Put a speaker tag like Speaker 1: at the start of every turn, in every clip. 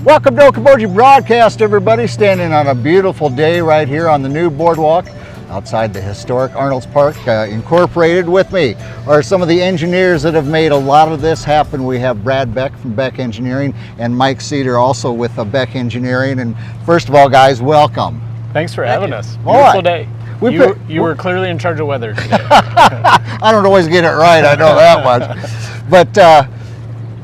Speaker 1: Welcome to Okoboji Broadcast, everybody. Standing on a beautiful day right here on the new boardwalk outside the historic Arnold's Park. Incorporated with me are some of the engineers that have made a lot of this happen. We have Brad Beck from Beck Engineering and Mike Cedar also with Beck Engineering. And first of all, guys, welcome.
Speaker 2: Thanks for having us.
Speaker 1: All
Speaker 2: Beautiful
Speaker 1: right.
Speaker 2: day. You were clearly in charge of weather today.
Speaker 1: I don't always get it right, I know that much. But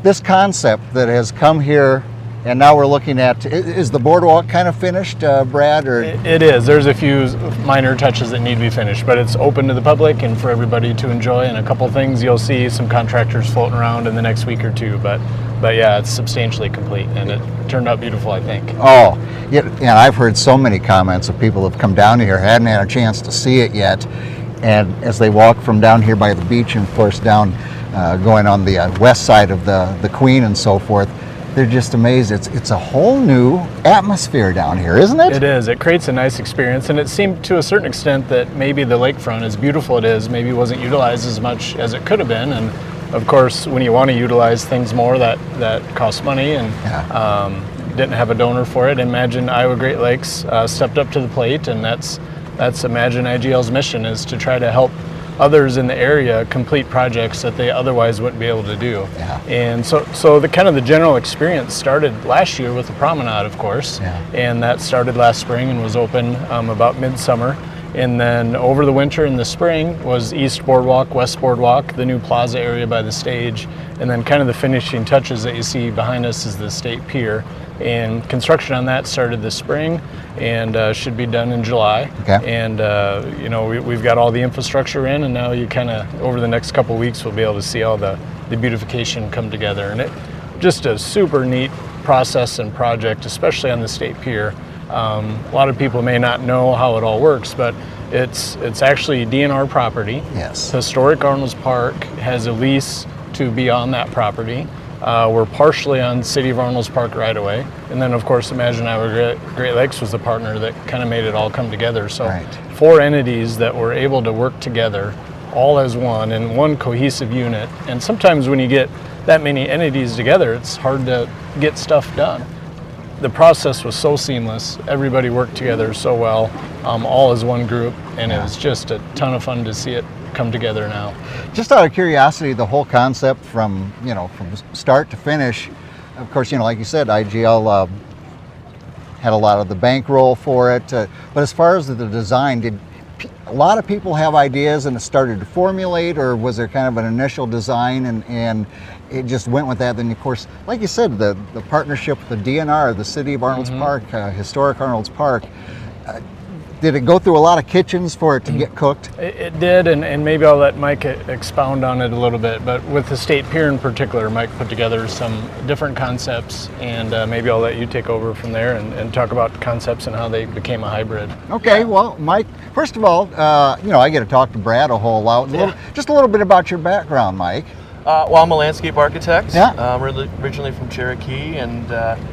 Speaker 1: this concept that has come here, and now we're looking at, is the boardwalk kind of finished, Brad? Or
Speaker 2: It is. There's a few minor touches that need to be finished, but it's open to the public and for everybody to enjoy. And a couple things you'll see some contractors floating around in the next week or two. But yeah, it's substantially complete, and it turned out beautiful, I think.
Speaker 1: Oh, yeah, I've heard so many comments of people who have come down here, hadn't had a chance to see it yet. And as they walk from down here by the beach and of course down going on the west side of the Queen and so forth, they're just amazed. It's a whole new atmosphere down here, isn't it?
Speaker 2: It is. It creates a nice experience, and it seemed to a certain extent that maybe the lakefront, as beautiful it is, maybe wasn't utilized as much as it could have been. And of course, when you want to utilize things more, that costs money, and didn't have a donor for it. Imagine Iowa Great Lakes stepped up to the plate, and that's Imagine IGL's mission, is to try to help others in the area complete projects that they otherwise wouldn't be able to do.
Speaker 1: Yeah.
Speaker 2: And so the general experience started last year with the promenade, of course, and that started last spring and was open about midsummer. And then over the winter and the spring was East Boardwalk, West Boardwalk, the new plaza area by the stage, and then kind of the finishing touches that you see behind us is the State Pier. And construction on that started this spring and should be done in July.
Speaker 1: Okay.
Speaker 2: And we've got all the infrastructure in, and now you kind of, over the next couple of weeks, we'll be able to see all the beautification come together. And it just a super neat process and project, especially on the State Pier. A lot of people may not know how it all works, but it's actually DNR property.
Speaker 1: Yes.
Speaker 2: Historic Arnold's Park has a lease to be on that property. We're partially on City of Arnold's Park right away. And then, of course, Imagine Iowa Great Lakes was the partner that kind of made it all come together. So four entities that were able to work together all as one in one cohesive unit. And sometimes when you get that many entities together, it's hard to get stuff done. The process was so seamless. Everybody worked together so well, all as one group. And it was just a ton of fun to see it come together now.
Speaker 1: Just out of curiosity, the whole concept from start to finish, of course, like you said, IGL had a lot of the bankroll for it. But as far as the design, did a lot of people have ideas and it started to formulate, or was there kind of an initial design and it just went with that? Then, of course, like you said, the partnership with the DNR, the City of Arnold's Park, Historic Arnold's Park, did it go through a lot of kitchens for it to get cooked?
Speaker 2: It did, and maybe I'll let Mike expound on it a little bit. But with the State Pier in particular, Mike put together some different concepts, and maybe I'll let you take over from there and talk about concepts and how they became a hybrid.
Speaker 1: Okay, well, Mike, first of all, I get to talk to Brad a whole lot. Just a little bit about your background, Mike.
Speaker 3: Well, I'm a landscape architect.
Speaker 1: Yeah.
Speaker 3: I'm originally from Cherokee and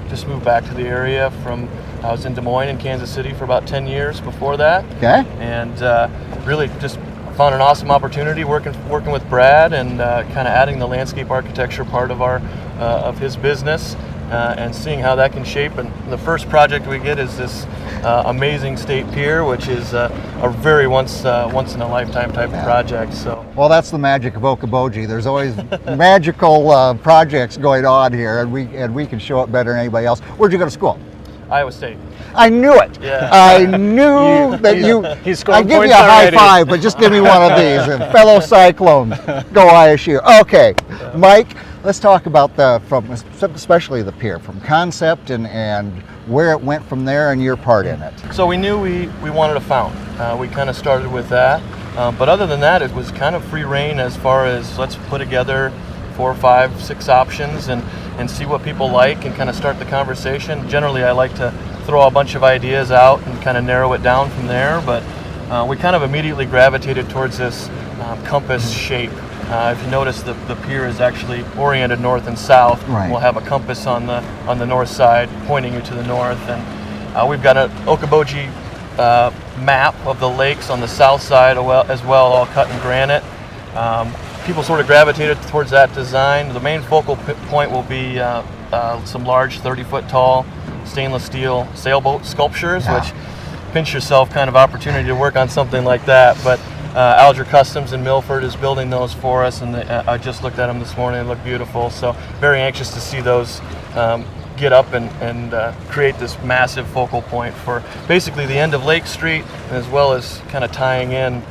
Speaker 3: just moved back to the area I was in Des Moines and Kansas City for about 10 years before that.
Speaker 1: Okay.
Speaker 3: And really just found an awesome opportunity working with Brad and kind of adding the landscape architecture part of his business and seeing how that can shape. And the first project we get is this amazing State Pier, which is a very once in a lifetime type of project. So.
Speaker 1: Well, that's the magic of Okoboji. There's always magical projects going on here, and we can show it better than anybody else. Where'd you go to school?
Speaker 3: Iowa State.
Speaker 1: I knew it.
Speaker 3: Yeah.
Speaker 1: I knew that you.
Speaker 2: He's
Speaker 1: I
Speaker 2: scoring
Speaker 1: give you
Speaker 2: points
Speaker 1: a high
Speaker 2: already.
Speaker 1: five, but just give me one of these. And fellow Cyclones, go ISU. Okay, Mike, let's talk about especially the pier, from concept and where it went from there and your part in it.
Speaker 3: So we knew we wanted a fountain. We kind of started with that. But other than that, it was kind of free reign as far as let's put together 4, 5, 6 options and see what people like and kind of start the conversation. Generally, I like to throw a bunch of ideas out and kind of narrow it down from there, but we kind of immediately gravitated towards this compass shape. If you notice, the pier is actually oriented north and south.
Speaker 1: Right.
Speaker 3: We'll have a compass on the north side pointing you to the north, and we've got an Okoboji map of the lakes on the south side as well, all cut in granite. People sort of gravitated towards that design. The main focal point will be some large 30-foot tall stainless steel sailboat sculptures, which pinch yourself kind of opportunity to work on something like that. But Alger Customs in Milford is building those for us, and I just looked at them this morning. They look beautiful. So very anxious to see those get up and create this massive focal point for basically the end of Lake Street, as well as kind of tying in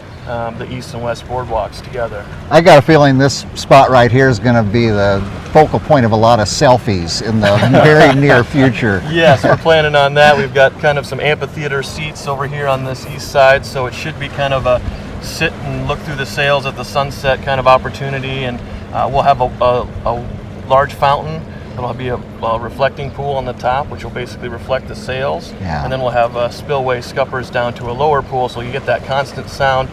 Speaker 3: the east and west boardwalks together.
Speaker 1: I got a feeling this spot right here is going to be the focal point of a lot of selfies in the very near future.
Speaker 3: Yes, we're planning on that. We've got kind of some amphitheater seats over here on this east side, so it should be kind of a sit and look through the sails at the sunset kind of opportunity. And we'll have a large fountain. There'll be a reflecting pool on the top, which will basically reflect the sails.
Speaker 1: Yeah.
Speaker 3: And then we'll have spillway scuppers down to a lower pool, so you get that constant sound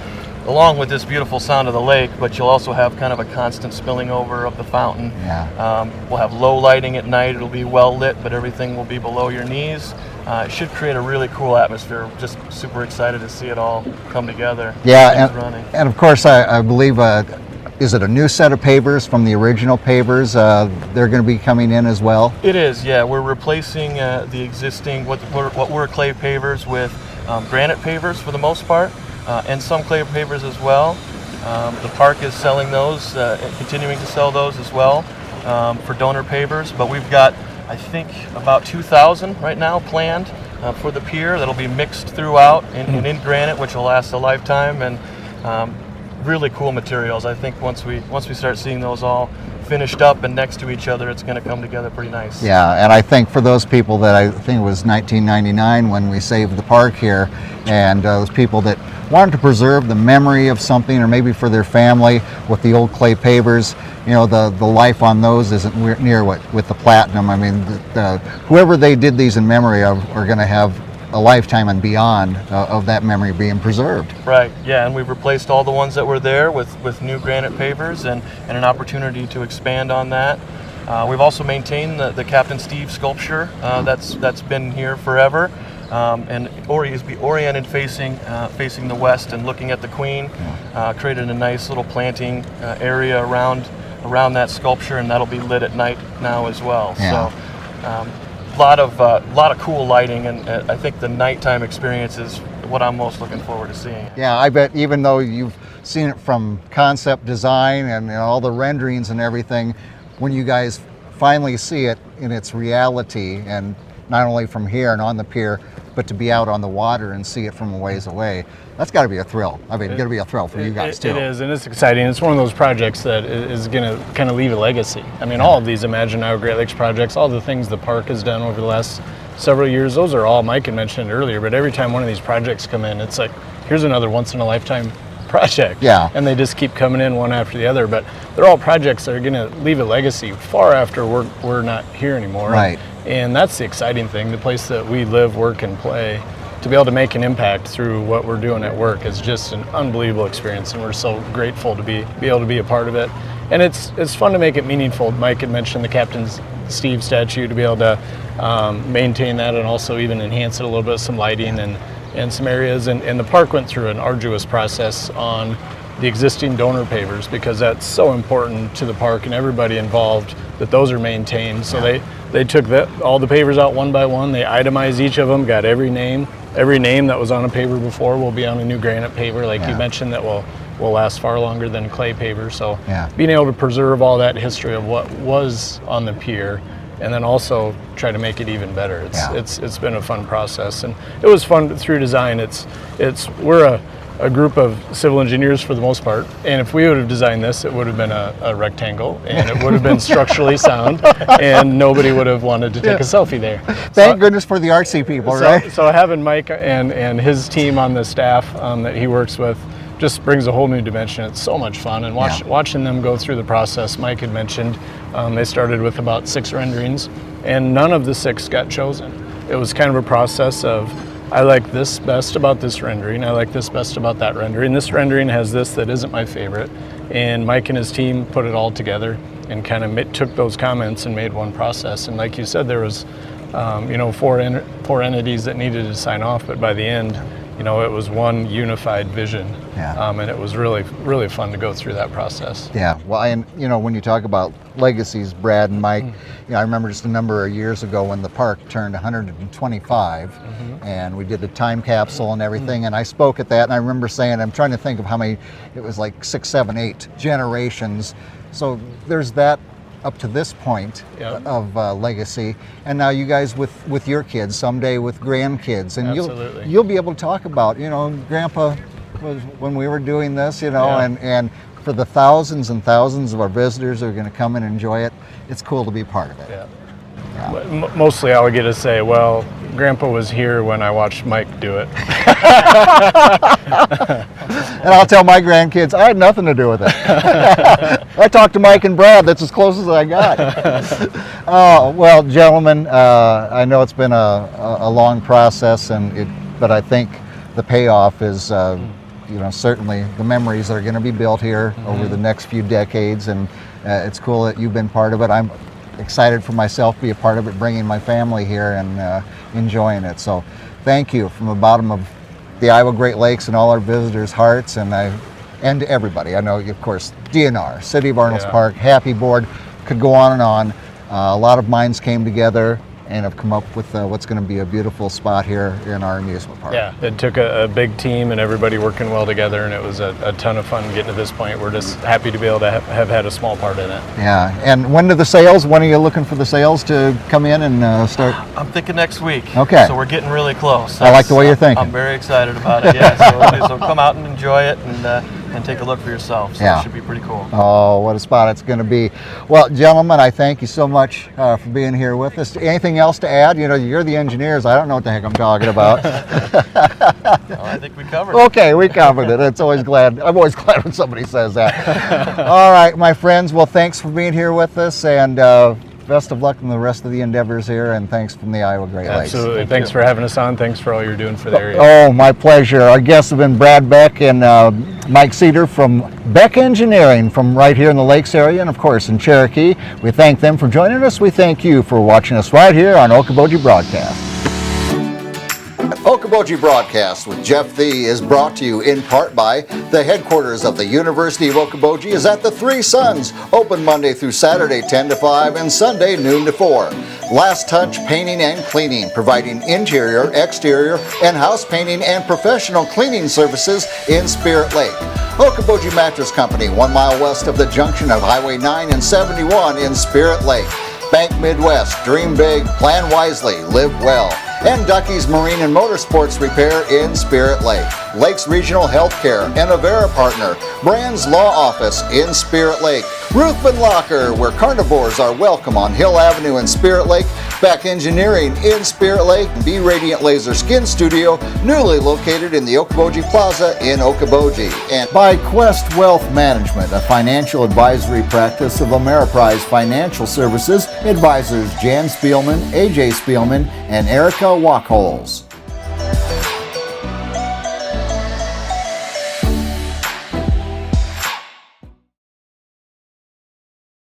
Speaker 3: along with this beautiful sound of the lake, but you'll also have kind of a constant spilling over of the fountain.
Speaker 1: Yeah.
Speaker 3: We'll have low lighting at night. It'll be well lit, but everything will be below your knees. It should create a really cool atmosphere. Just super excited to see it all come together.
Speaker 1: Yeah,
Speaker 3: running.
Speaker 1: And of course I believe, is it a new set of pavers from the original pavers? They're going to be coming in as well?
Speaker 3: It is, yeah. We're replacing the existing, what were clay pavers with granite pavers for the most part. And some clay pavers as well. The park is selling those, continuing to sell those as well for donor pavers. But we've got, I think, about 2,000 right now planned for the pier that'll be mixed throughout in granite, which will last a lifetime. And really cool materials. I think once we start seeing those all finished up and next to each other, it's going to come together pretty nice.
Speaker 1: Yeah, and I think for those people that, I think it was 1999 when we saved the park here, and those people that wanted to preserve the memory of something, or maybe for their family with the old clay pavers, you know, the life on those isn't near what with the platinum. I mean, whoever they did these in memory of are going to have a lifetime and beyond of that memory being preserved.
Speaker 3: Right, yeah, and we've replaced all the ones that were there with new granite pavers and an opportunity to expand on that. We've also maintained the Captain Steve sculpture that's been here forever, and is oriented facing the west and looking at the Queen. Created a nice little planting area around that sculpture, and that'll be lit at night now as well.
Speaker 1: Yeah.
Speaker 3: So. Lot of cool lighting, and I think the nighttime experience is what I'm most looking forward to seeing.
Speaker 1: Yeah, I bet even though you've seen it from concept design and all the renderings and everything, when you guys finally see it in its reality, and not only from here and on the pier, but to be out on the water and see it from a ways away, that's got to be a thrill. I mean, it's going to be a thrill for you guys too.
Speaker 2: It is, and it's exciting. It's one of those projects that is going to kind of leave a legacy. I mean, all of these Imagine Iowa Great Lakes projects, all the things the park has done over the last several years, those are all Mike had mentioned earlier, but every time one of these projects come in, it's like, here's another once-in-a-lifetime project.
Speaker 1: Yeah.
Speaker 2: And they just keep coming in one after the other, but they're all projects that are going to leave a legacy far after we're not here anymore.
Speaker 1: Right.
Speaker 2: And that's the exciting thing. The place that we live, work, and play, to be able to make an impact through what we're doing at work is just an unbelievable experience, and we're so grateful to be able to be a part of it. And it's fun to make it meaningful. Mike had mentioned the Captain Steve statue, to be able to maintain that and also even enhance it a little bit, some lighting and some areas. And the park went through an arduous process on the existing donor pavers, because that's so important to the park and everybody involved that those are maintained. So they took all the pavers out one by one, they itemized each of them, got every name that was on a paver before will be on a new granite paver, like you mentioned, that will last far longer than clay paver. So being able to preserve all that history of what was on the pier, and then also try to make it even better. It's been a fun process, and it was fun through design. We're a group of civil engineers for the most part, and if we would have designed this, it would have been a rectangle, and it would have been structurally sound, and nobody would have wanted to take a selfie there.
Speaker 1: Thank goodness for the artsy people, right?
Speaker 2: So having Mike and his team on the staff that he works with just brings a whole new dimension. It's so much fun, and watching them go through the process. Mike had mentioned they started with about 6 renderings, and none of the 6 got chosen. It was kind of a process of, I like this best about this rendering, I like this best about that rendering, this rendering has this that isn't my favorite, and Mike and his team put it all together and kind of took those comments and made one process. And like you said, there was 4 entities that needed to sign off, but by the end you know, it was one unified vision.
Speaker 1: Yeah.
Speaker 2: And it was really, really fun to go through that process.
Speaker 1: Yeah, well, and you know, when you talk about legacies, Brad and Mike, you know, I remember just a number of years ago when the park turned 125, and we did a time capsule and everything, and I spoke at that, and I remember saying, I'm trying to think of how many, it was like 6, 7, 8 generations. So there's that up to this point of legacy, and now you guys with your kids, someday with grandkids, and you'll be able to talk about, you know, Grandpa was when we were doing this, you know, and for the thousands and thousands of our visitors who are going to come and enjoy it, it's cool to be part of it.
Speaker 2: Yeah. Mostly I'll get to say, well, Grandpa was here when I watched Mike do it.
Speaker 1: And I'll tell my grandkids, I had nothing to do with it. I talked to Mike and Brad, that's as close as I got. Well, gentlemen, I know it's been a long process, but I think the payoff is, you know, certainly the memories that are going to be built here over the next few decades, and it's cool that you've been part of it. I'm excited for myself to be a part of it, bringing my family here and enjoying it. So thank you from the bottom of the Iowa Great Lakes and all our visitors' hearts, and to everybody. I know, of course, DNR, City of Arnold's Park, Happy Board, could go on and on. A lot of minds came together and have come up with what's going to be a beautiful spot here in our amusement park.
Speaker 2: Yeah, it took a big team and everybody working well together, and it was a ton of fun getting to this point. We're just happy to be able to have had a small part in it.
Speaker 1: Yeah, and when are you looking for the sales to come in and start?
Speaker 3: I'm thinking next week.
Speaker 1: Okay.
Speaker 3: So we're getting really close.
Speaker 1: I like the way you're thinking.
Speaker 3: I'm very excited about it, yeah. So come out and enjoy it and take a look for yourself. So it should be pretty cool.
Speaker 1: Oh, what a spot it's going to be. Well, gentlemen, I thank you so much for being here with us. Anything else to add? You know, you're the engineers. I don't know what the heck I'm talking about.
Speaker 3: No, I think we covered it.
Speaker 1: Okay, we covered it. I'm always glad when somebody says that. All right, my friends. Well, thanks for being here with us, and best of luck in the rest of the endeavors here, and thanks from the Iowa Great Lakes.
Speaker 2: Absolutely. Thanks for having us on. Thanks for all you're doing for the area.
Speaker 1: Oh, my pleasure. Our guests have been Brad Beck and Mike Cedar from Beck Engineering from right here in the Lakes area, and of course in Cherokee. We thank them for joining us. We thank you for watching us right here on Okoboji Broadcast. Okoboji Broadcast with Jeff Thee is brought to you in part by the headquarters of the University of Okoboji is at the Three Suns, open Monday through Saturday 10 to 5 and Sunday noon to 4. Last Touch Painting and Cleaning, providing interior, exterior, and house painting and professional cleaning services in Spirit Lake. Okoboji Mattress Company, 1 mile west of the junction of Highway 9 and 71 in Spirit Lake. Bank Midwest, dream big, plan wisely, live well. And Ducky's Marine and Motorsports Repair in Spirit Lake. Lakes Regional Healthcare and Avera Partner. Brand's Law Office in Spirit Lake. Ruthven Locker, where carnivores are welcome on Hill Avenue in Spirit Lake. Beck Engineering in Spirit Lake. Be Radiant Laser Skin Studio, newly located in the Okoboji Plaza in Okoboji. And by Quest Wealth Management, a financial advisory practice of Ameriprise Financial Services. Advisors Jan Spielman, AJ Spielman, and Erica Wachholz.